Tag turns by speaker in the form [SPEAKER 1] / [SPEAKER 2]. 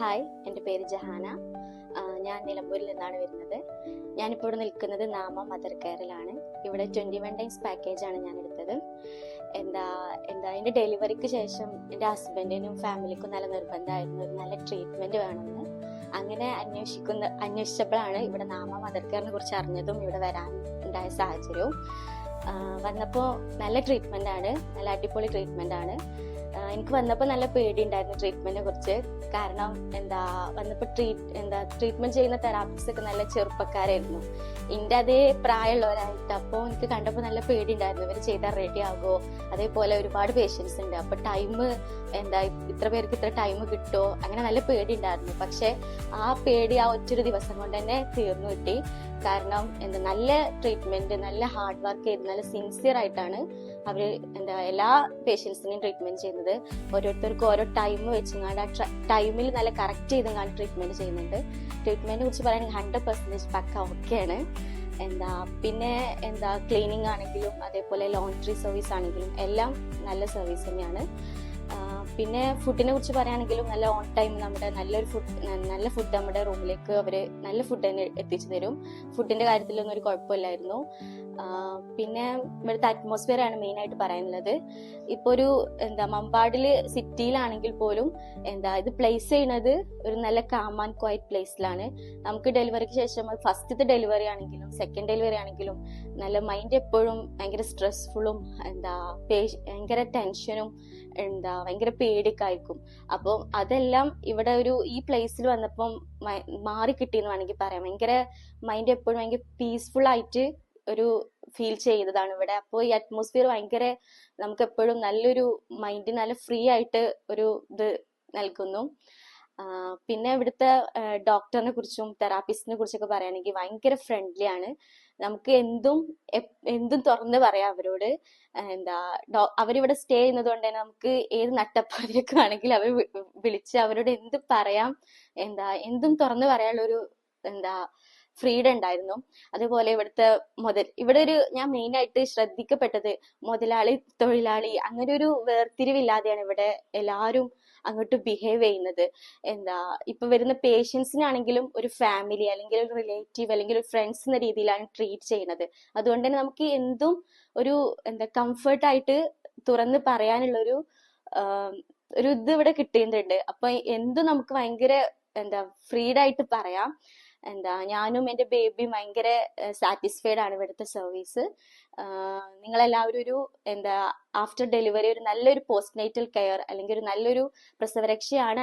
[SPEAKER 1] Hi, എൻ്റെ പേര് ജഹാന. ഞാൻ നിലമ്പൂരിൽ നിന്നാണ് വരുന്നത്. ഞാനിപ്പോൾ ഇവിടെ നിൽക്കുന്നത് നാമ മദർ കെയറിലാണ്. ഇവിടെ 21 ഡേയ്സ് പാക്കേജാണ് ഞാൻ എടുത്തത്. എൻ്റെ ഡെലിവറിക്ക് ശേഷം എൻ്റെ ഹസ്ബൻഡിനും ഫാമിലിക്കും നല്ല നിർബന്ധമായിരുന്നു ഒരു നല്ല ട്രീറ്റ്മെൻറ്റ് വേണമെന്ന്. അങ്ങനെ അന്വേഷിച്ചപ്പോഴാണ് ഇവിടെ നാമ മദർ കെയറിനെ കുറിച്ച് അറിഞ്ഞതും ഇവിടെ വരാൻ ഉണ്ടായ സാഹചര്യവും. വന്നപ്പോൾ നല്ല ട്രീറ്റ്മെൻറ്റാണ്, നല്ല അടിപൊളി ട്രീറ്റ്മെൻറ്റാണ്. എനിക്ക് വന്നപ്പോൾ നല്ല പേടി ഉണ്ടായിരുന്നു ട്രീറ്റ്മെന്റിനെ കുറിച്ച്. കാരണം വന്നപ്പോൾ ട്രീറ്റ്മെന്റ് ചെയ്യുന്ന തെറാപ്പിസ്റ്റ് ഒക്കെ നല്ല ചെറുപ്പക്കാരായിരുന്നു, എൻ്റെ അതേ പ്രായമുള്ളവരായിട്ട്. അപ്പോൾ എനിക്ക് കണ്ടപ്പോൾ നല്ല പേടി ഉണ്ടായിരുന്നു, ഇവർ ചെയ്താൽ റെഡി ആകുമോ, അതേപോലെ ഒരുപാട് പേഷ്യൻസ് ഉണ്ട്, അപ്പൊ ഇത്ര പേർക്ക് ഇത്ര ടൈം കിട്ടുമോ, അങ്ങനെ നല്ല പേടി ഉണ്ടായിരുന്നു. പക്ഷെ ആ പേടി ആ ഒറ്റൊരു ദിവസം കൊണ്ട് തന്നെ തീർന്നു കിട്ടി. കാരണം നല്ല ട്രീറ്റ്മെന്റ്, നല്ല ഹാർഡ് വർക്ക് ചെയ്ത് നല്ല സിൻസിയർ ആയിട്ടാണ് അവര് എല്ലാ പേഷ്യൻസിനെയും ട്രീറ്റ്മെന്റ് ചെയ്യുന്നത്. ഓരോരുത്തർക്കും ഓരോ ടൈം വെച്ചങ്ങാണ്ട് ആ ടൈമിൽ നല്ല കറക്റ്റ് ചെയ്തങ്ങാണ്ട് ട്രീറ്റ്മെന്റ് ചെയ്യുന്നുണ്ട്. ട്രീറ്റ്മെന്റിനെ കുറിച്ച് പറയുകയാണെങ്കിൽ 100% പക്ക ഓക്കെയാണ്. പിന്നെ ക്ലീനിങ് ആണെങ്കിലും അതേപോലെ ലോണ്ടറി സർവീസ് ആണെങ്കിലും എല്ലാം നല്ല സർവീസ് തന്നെയാണ്. പിന്നെ ഫുഡിനെ കുറിച്ച് പറയുകയാണെങ്കിലും നല്ല ഓൺ ടൈം നല്ല ഫുഡ് നമ്മുടെ റൂമിലേക്ക് അവര് നല്ല ഫുഡ് തന്നെ എത്തിച്ചു തരും. ഫുഡിന്റെ കാര്യത്തിലൊന്നും ഒരു കുഴപ്പമില്ലായിരുന്നു. പിന്നെ ഇവിടുത്തെ അറ്റ്മോസ്ഫിയർ ആണ് മെയിൻ ആയിട്ട് പറയാനുള്ളത്. ഇപ്പൊ ഒരു മമ്പാടില് സിറ്റിയിലാണെങ്കിൽ പോലും ഇത് പ്ലേസ് ചെയ്യുന്നത് ഒരു നല്ല കാം ആൻഡ് ക്വയറ്റ് പ്ലേസിലാണ്. നമുക്ക് ഡെലിവറിക്ക് ശേഷം ഫസ്റ്റത്തെ ഡെലിവറി ആണെങ്കിലും സെക്കൻഡ് ഡെലിവറി ആണെങ്കിലും നല്ല മൈൻഡ് എപ്പോഴും ഭയങ്കര സ്ട്രെസ്ഫുള്ളും ഭയങ്കര ടെൻഷനും ഭയങ്കര പേടിയൊക്കെ ആയിരിക്കും. അപ്പം അതെല്ലാം ഇവിടെ ഈ പ്ലേസിൽ വന്നപ്പം മാറി കിട്ടിയെന്ന് വേണമെങ്കിൽ പറയാം. ഭയങ്കര മൈൻഡ് എപ്പോഴും ഭയങ്കര പീസ്ഫുൾ ആയിട്ട് ഒരു ഫീൽ ചെയ്തതാണ് ഇവിടെ. അപ്പോൾ ഈ അറ്റ്മോസ്ഫിയർ ഭയങ്കര നമുക്ക് എപ്പോഴും നല്ലൊരു മൈൻഡ് നല്ല ഫ്രീ ആയിട്ട് ഒരു ഇത് നൽകുന്നു. പിന്നെ ഇവിടുത്തെ ഡോക്ടറിനെ കുറിച്ചും തെറാപ്പിസ്റ്റിനെ കുറിച്ചൊക്കെ പറയുകയാണെങ്കിൽ ഭയങ്കര ഫ്രണ്ട്ലി ആണ്. നമുക്ക് എന്തും തുറന്ന് പറയാം അവരോട്. അവരിവിടെ സ്റ്റേ ചെയ്യുന്നത് കൊണ്ട് തന്നെ നമുക്ക് ഏത് നട്ടപ്പാതിരൊക്കെ ആണെങ്കിൽ അവർ വിളിച്ച് അവരോട് എന്ത് പറയാം, എന്തും തുറന്ന് പറയാനുള്ള ഒരു ഫ്രീഡം ഉണ്ടായിരുന്നു. അതേപോലെ ഇവിടെ ഞാൻ മെയിൻ ആയിട്ട് ശ്രദ്ധിക്കപ്പെട്ടത് മുതലാളി തൊഴിലാളി അങ്ങനെ ഒരു വേർതിരിവില്ലാതെയാണ് ഇവിടെ എല്ലാവരും അങ്ങോട്ട് ബിഹേവ് ചെയ്യുന്നത്. ഇപ്പൊ വരുന്ന പേഷ്യൻസിനാണെങ്കിലും ഒരു ഫാമിലി അല്ലെങ്കിൽ ഒരു റിലേറ്റീവ് അല്ലെങ്കിൽ ഒരു ഫ്രണ്ട്സ് എന്ന രീതിയിലാണ് ട്രീറ്റ് ചെയ്യുന്നത്. അതുകൊണ്ട് തന്നെ നമുക്ക് എന്തും ഒരു കംഫർട്ടായിട്ട് തുറന്ന് പറയാനുള്ള ഒരു ഇത് ഇവിടെ കിട്ടുന്നുണ്ട്. അപ്പൊ എന്തും നമുക്ക് ഭയങ്കര ഫ്രീഡായിട്ട് പറയാം. ഞാനും എൻ്റെ ബേബിയും ഭയങ്കര സാറ്റിസ്ഫൈഡ് ആണ് ഇവിടുത്തെ സർവീസ്. നിങ്ങളെല്ലാവരും ഒരു ആഫ്റ്റർ ഡെലിവറി ഒരു നല്ലൊരു പോസ്റ്റ് നേറ്റൽ കെയർ അല്ലെങ്കിൽ ഒരു നല്ലൊരു പ്രസവരക്ഷയാണ്